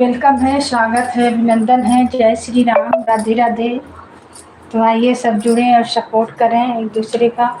Welcome है, स्वागत है, अभिनंदन है। जय श्री राम, राधे राधे। तो आइए सब जुड़ें और सपोर्ट करें एक दूसरे का।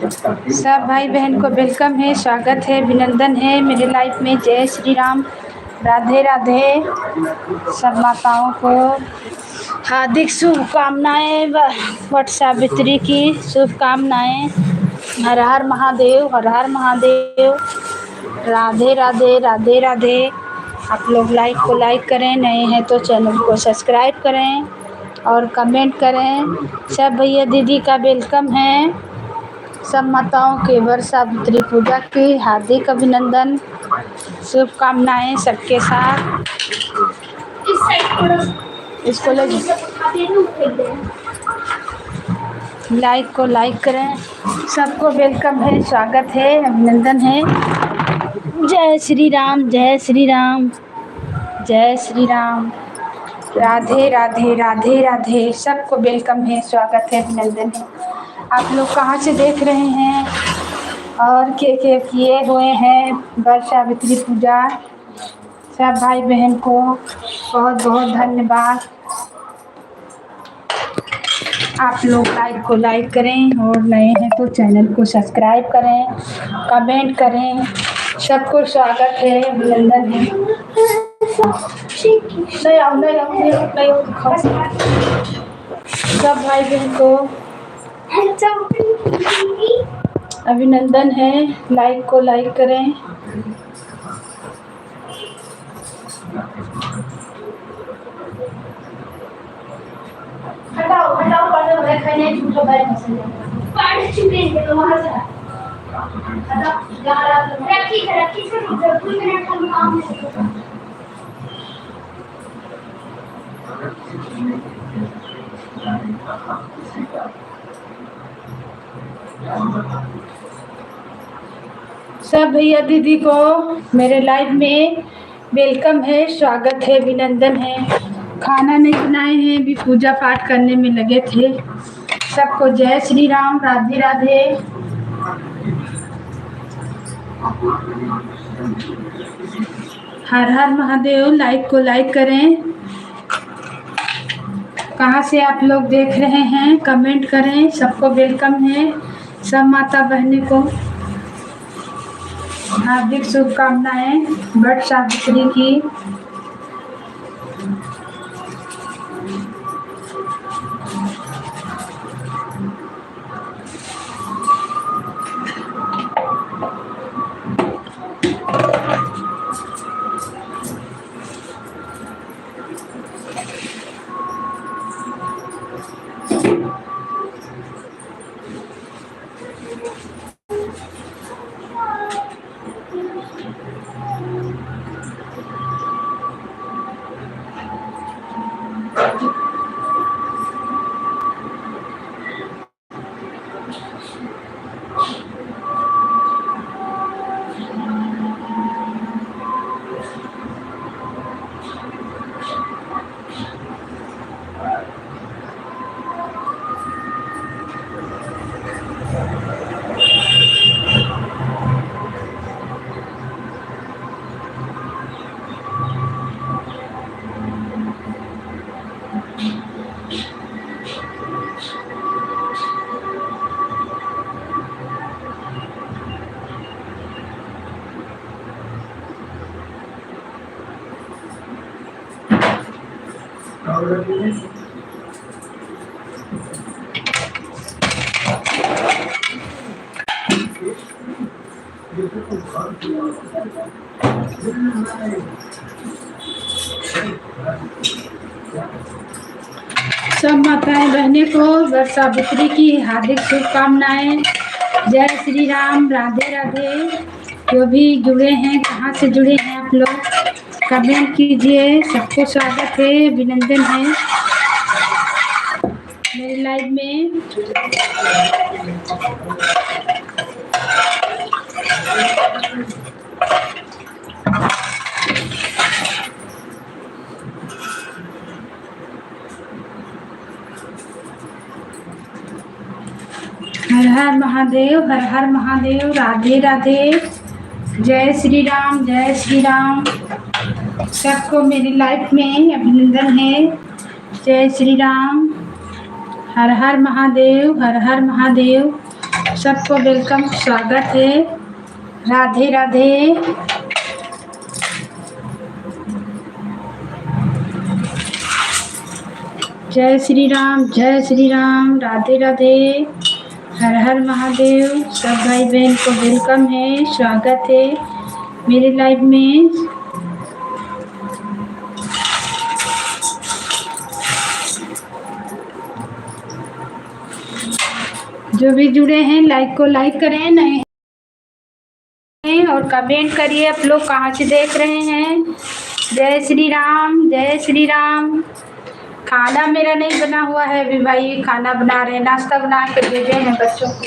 सब भाई बहन को वेलकम है, स्वागत है, अभिनंदन है मेरे लाइफ में। जय श्री राम, राधे राधे। सब माताओं को हार्दिक शुभकामनाएं, वट सावित्री की शुभकामनाएं। हर हर महादेव, हर हर महादेव। राधे राधे, राधे राधे। आप लोग लाइक को लाइक करें, नए हैं तो चैनल को सब्सक्राइब करें और कमेंट करें। सब भैया दीदी का वेलकम है। सब माताओं के वर सावित्री पूजा की हार्दिक अभिनंदन, शुभकामनाएं सबके साथ। इसको लाइक को लाइक करें। सबको वेलकम है, स्वागत है, अभिनंदन है। जय श्री राम, जय श्री राम, जय श्री राम। राधे राधे, राधे राधे। सबको वेलकम है, स्वागत है, अभिनंदन है। आप लोग कहाँ से देख रहे हैं और के किए हुए हैं वर सावित्री पूजा? सब भाई बहन को बहुत बहुत धन्यवाद। आप लोग लाइक को लाइक करें और नए हैं तो चैनल को सब्सक्राइब करें, कमेंट करें। सबको स्वागत है, अभिनंदन है। सब भाई बहन को अभिनंदन है। लाइक को लाइक करें। हटाओ हटाओ, पढ़ने वाले खाने झूठो बैठ मसले पढ़ चुके हैं तो वहां से हटाओ। रखी से 2 मिनट हम काम है। सब भैया दीदी को मेरे लाइव में वेलकम है, स्वागत है, अभिनंदन है। खाना नहीं बनाए हैं, अभी पूजा पाठ करने में लगे थे। सबको जय श्री राम, राधे राधे। हर हर महादेव। लाइक को लाइक करें। कहाँ से आप लोग देख रहे हैं कमेंट करें। सबको वेलकम है, सब माता बहने को हार्दिक शुभकामनाएं वट सावित्री की। सब माताएं बहने को वट सावित्री की हार्दिक शुभकामनाएं। जय श्री राम, राधे राधे। जो भी जुड़े हैं, कहाँ से जुड़े हैं आप लोग कमेंट कीजिए। सबको स्वागत है, अभिनंदन है मेरे लाइव में। हर हर महादेव, हर हर महादेव, राधे राधे। जय श्री राम, जय श्री राम। सबको मेरी लाइफ में अभिनंदन है। जय श्री राम, हर हर महादेव, हर हर महादेव। सबको वेलकम, स्वागत है, राधे राधे। जय श्री राम, जय श्री राम, राधे राधे, हर हर महादेव। सब भाई बहन को वेलकम है, स्वागत है मेरे लाइव में। जो भी जुड़े हैं लाइक को लाइक करें, नए और कमेंट करिए आप लोग कहाँ से देख रहे हैं। जय श्री राम, जय श्री राम। खाना मेरा नहीं बना हुआ है अभी भाई, खाना बना रहे हैं, नाश्ता बना के भेजे हैं बच्चों को।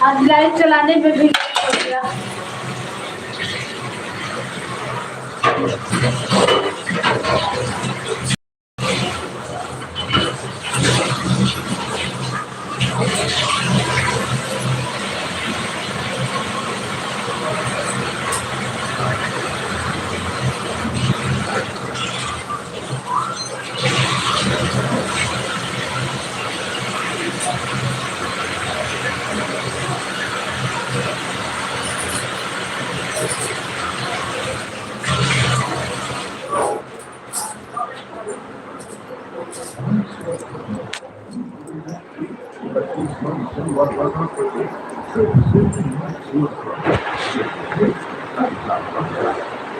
आज लाइव चलाने में भी हो गया।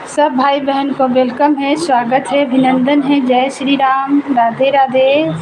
सब भाई बहन को वेलकम है, स्वागत है, अभिनंदन है। जय श्री राम, राधे राधे।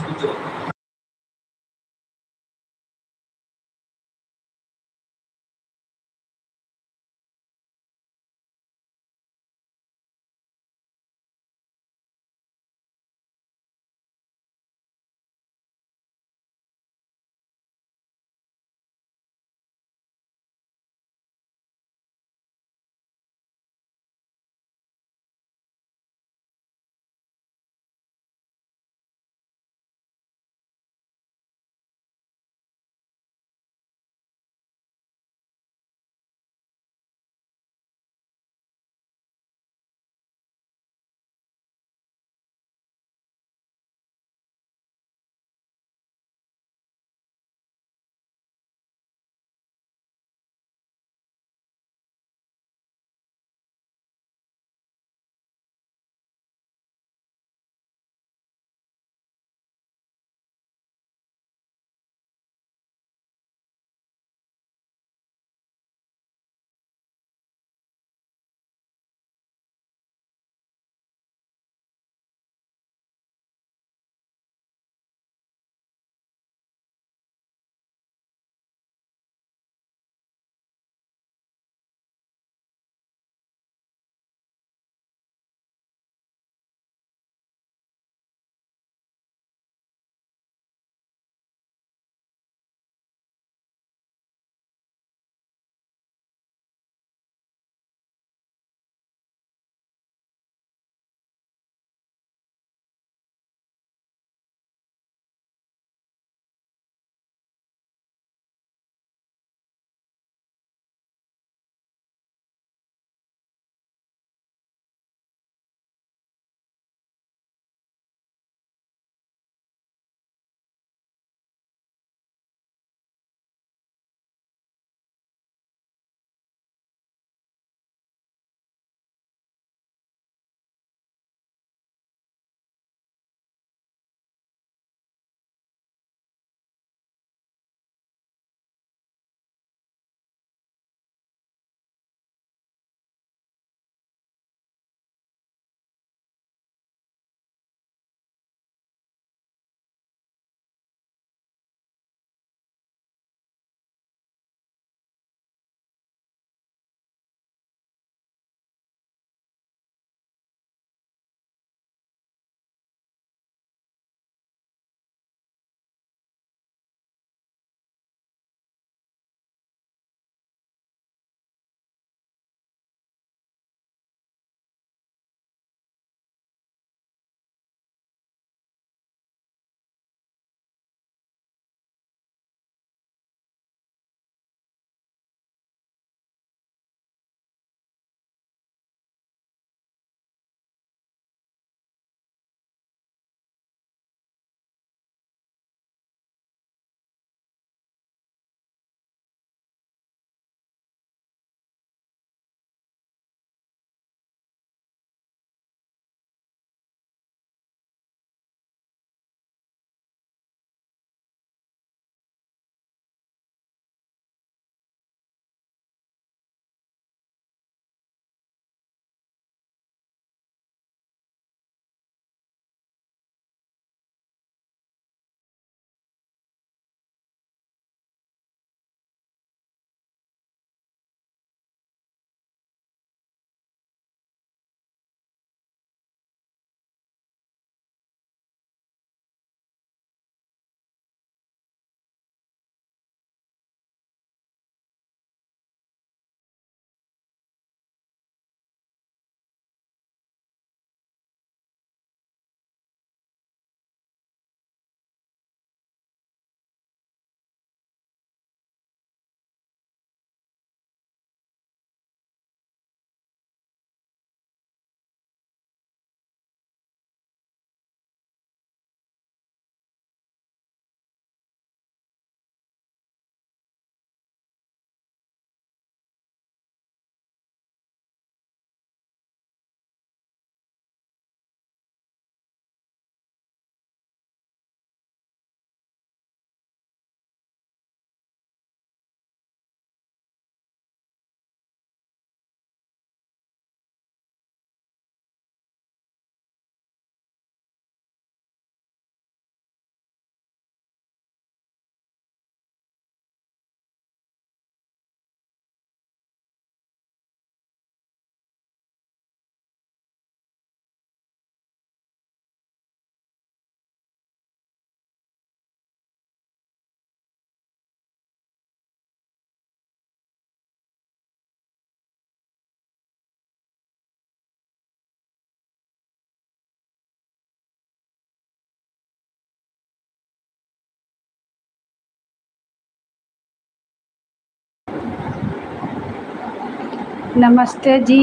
नमस्ते जी,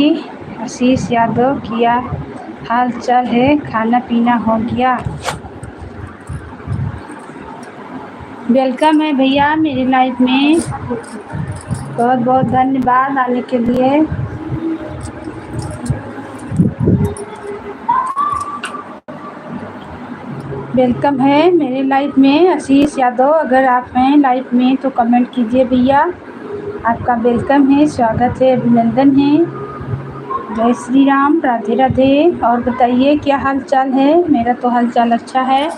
आशीष यादव। क्या हाल चाल है? खाना पीना हो गया? वेलकम है भैया मेरी लाइफ में। बहुत बहुत धन्यवाद आने के लिए। वेलकम है मेरी लाइफ में आशीष यादव। अगर आप हैं लाइफ में तो कमेंट कीजिए भैया। आपका वेलकम है, स्वागत है, अभिनंदन है। जय श्री राम, राधे राधे। और बताइए क्या हाल चाल है? मेरा तो हाल चाल अच्छा है।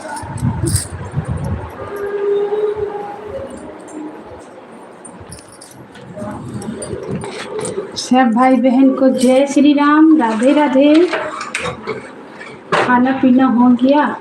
सब भाई बहन को जय श्री राम, राधे राधे। खाना पीना हो गया?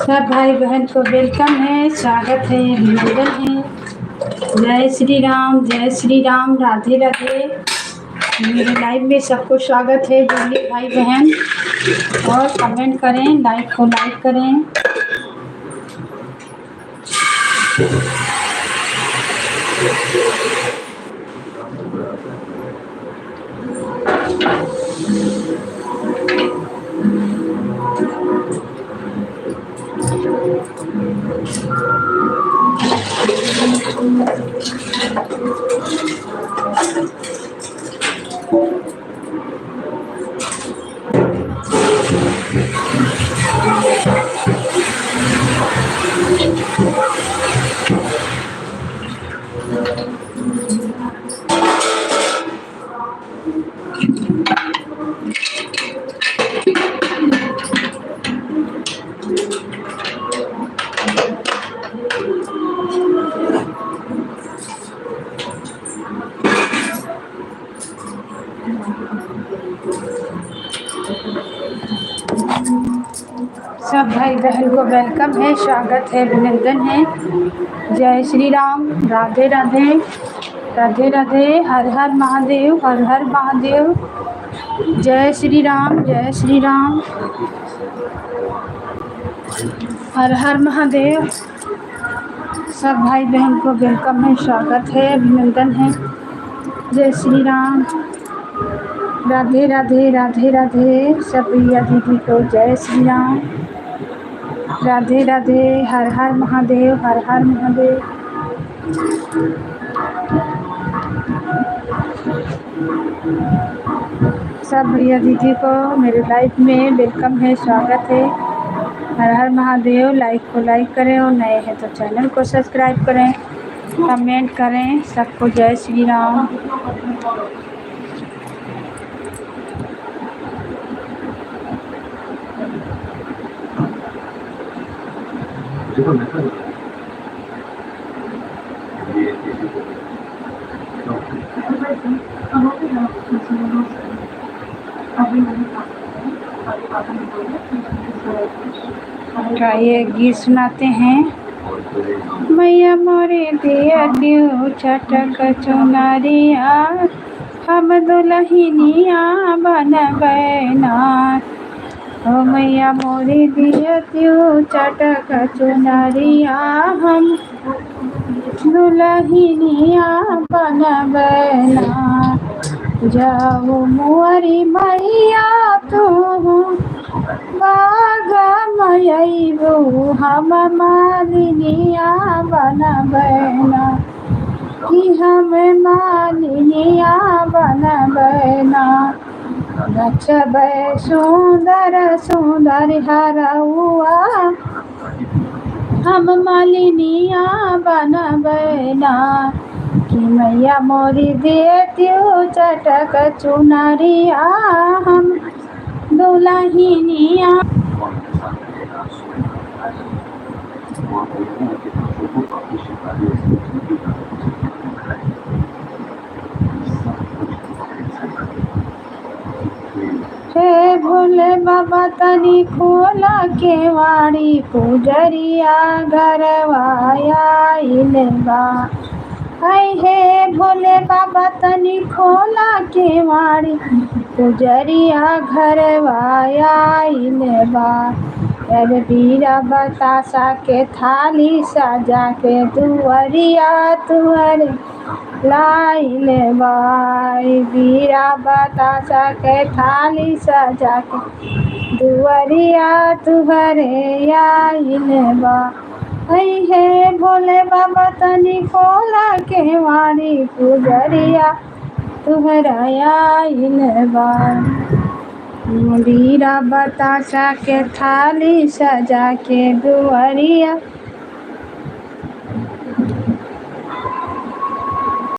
सब भाई बहन को वेलकम है, स्वागत है, अभिनंदन है। जय श्री राम, जय श्री राम, राधे राधे। मेरे लाइव में सबको स्वागत है। जुड़िए भाई बहन और कमेंट करें, लाइक को लाइक करें। सब भाई बहन को वेलकम है, स्वागत है, अभिनंदन है। जय श्री राम, राधे राधे, राधे राधे, हर हर महादेव, हर हर महादेव। जय श्री राम, जय श्री राम, हर हर महादेव। सब भाई बहन को वेलकम है, स्वागत है, अभिनंदन है। जय श्री राम, राधे राधे, राधे राधे, सब भैया दीदी को जय श्री राम, राधे राधे, हर हर महादेव, हर हर महादेव। सब भैया दीदी को मेरे लाइफ में वेलकम है, स्वागत है, हर हर महादेव। लाइक को लाइक करें और नए हैं तो चैनल को सब्सक्राइब करें, कमेंट करें। सबको जय श्री राम। ये गीत सुनाते हैं। मैया मोरे दिया दियो चटक चुनरिया, हम दुल्हनिया बनबैना। ओ मैया मोरे दिया दियो चटक चुनरिया, हम दुल्हनिया बनबैना। जाओ मोरी मैया तू बागा मयबू, हम मालिनिया बनबैना, कि हम मालिनिया बनबैना। नचबै सुंदर सुंदर हरउआ, हम मालिनिया बनबैना, कि मैया मोरी देतियो चटक चुनरिया, हम दुल्हनिया। हे भोले बाबा तनी खोला केवाड़ी, पुजरिया घरवा आइल बा। हे भोले बाबा तनी खोला केवाड़ी, पुजरिया घरवा आइल बा। अरे बीरा बतासा के थाली सजा के दुअरिया तुहरे लाइल बा। बीरा बतासा के थाली सजा के दुअरिया तुहरे आइल बा। हे भोले बाबा तनी खोला केवाड़ी, पुजरिया तुहरा आइल बा। बीरा बतासा के थाली सजा के दुअरिया